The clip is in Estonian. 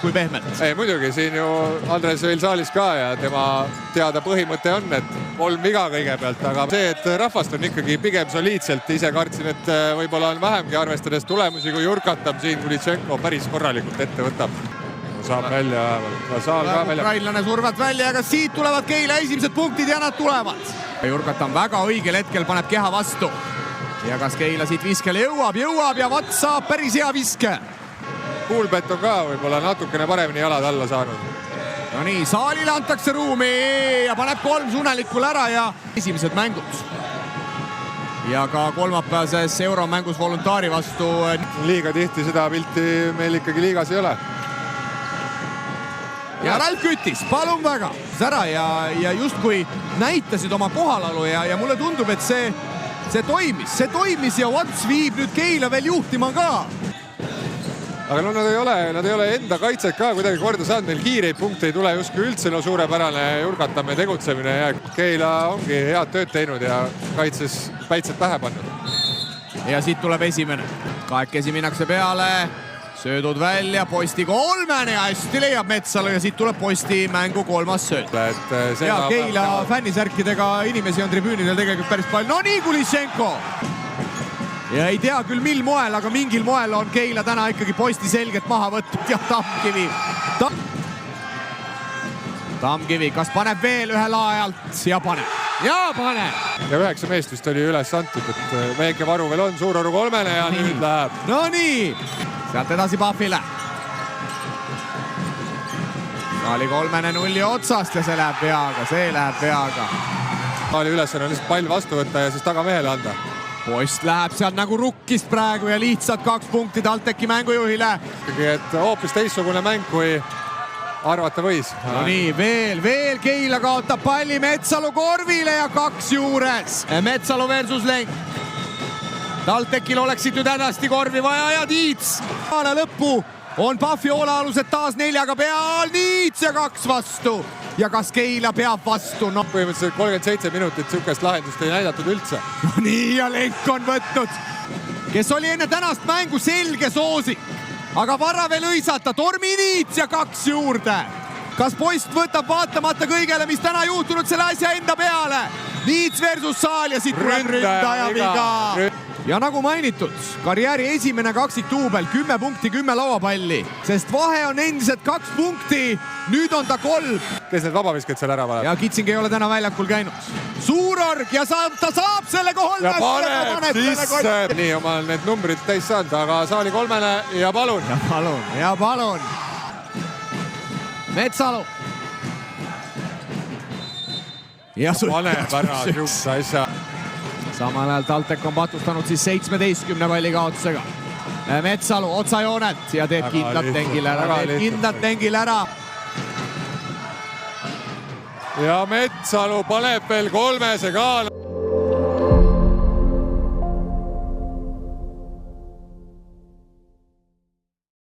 kui pehmelt. Ei, muidugi siin ju Andres veel saalis ka ja tema teada põhimõte on, et 3 viga kõigepealt, aga see, et rahvast on ikkagi pigem soliidselt, ise kartsin, et võib-olla on vähemgi arvestades tulemusi, kui Jurkatam siin Kulitšenko päris korralikult ette võtab. Saab välja, saal ka välja. Ukrainlane survat välja, aga siit tulevad Keila esimesed punktid ja nad tulevad. Jurkatam väga õigel hetkel paneb keha vastu. Ja kas Keila siit viskele jõuab ja Vats saab päris hea viske. Kuulbett on ka võib-olla natukene paremini jalad alla saanud. No nii, saalile antakse ruumi ja paneb 3 sunelikul ära ja esimesed mängud. Ja ka kolmapäevases euromängus voluntaari vastu. Liiga tihti seda pilti meil ikkagi liigas ei ole. Ja Ralf Küttis, palun väga, ära ja justkui näitasid oma kohalalu ja mulle tundub, et see toimis ja Vats viib nüüd Keila veel juhtima ka. Aga no nad ei ole enda kaitset ka kuidagi korda saanud, neil kiireid punkte ei tule justkui üldse, no suurepärane Jurkatame tegutsemine ja Keila ongi head tööd teinud ja kaitses päitsed pähe pannud. Ja siit tuleb esimene. Kahekesi minnakse peale, söödud välja, Posti kolmene ja hästi leiab Metsalu ja siit tuleb Posti mängu 3. sööd. Ja Keila fännisärkidega inimesi on tribüünidel tegelikult päris palju. No nii, Kulitšenko! Ja ei tea küll mil moel, aga mingil moel on Keila täna ikkagi Posti selgelt maha võtnud ja Tamkivi, kas paneb veel ühe laajalt ja paneb. Ja 9 meest vist oli üles antud, et väike varu veel on, Suuroru 3 ja nüüd läheb. No nii, sealt edasi Pahvile. Saali 3 nulli otsast ja see läheb peaga. Saali ülesanne on lihtsalt pall vastu võtta ja siis tagamehele anda. Post läheb sealt nagu rukkist praegu ja lihtsalt 2 punkti TalTechi mängujuhile. Et hoopis teistsugune mäng, kui arvata võis. No nii, veel Keila kaotab palli Metsalu korvile ja 2 juures. Metsalu versus Lenk. TalTechil oleksid nüüd hädasti korvi vaja ja Tiits. Lõppu on Pahvi hoolealused taas 4 peal, Niits ja 2 vastu. Ja kas Keila peab vastu? No. Põhimõtteliselt 37 minutit sükest lahendust ei näidatud üldse. No nii ja Lenk on võtnud, kes oli enne tänast mängu selge soosik. Aga vara veel õisata, Tormi Niits ja 2 juurde. Kas Post võtab vaatamata kõigele, mis täna juhtunud selle asja enda peale? Niits versus Saal ja siit tuleb ründaja viga. Ja nagu mainitud, karjääri esimene kaksiktuubel, 10 punkti, 10 lauapalli, sest vahe on endiselt 2 punkti, nüüd on ta 3. Kes need vabavisked seal ära valeb? Ja Kitsing ei ole täna väljakul käinud. Suurorg ja ta saab selle kohal. Ja paneb sisse. Nii oma need numbrid täis saanud, aga Saali 3 ja palun. Ja palun. Metsalu. Ja paneb ära just asja. Samal ajal TalTech on patustanud siis 17 palli kaotusega. Metsalu otsajoonet ja teeb kindlat tengil ära. Ja Metsalu paneb veel 3 ka.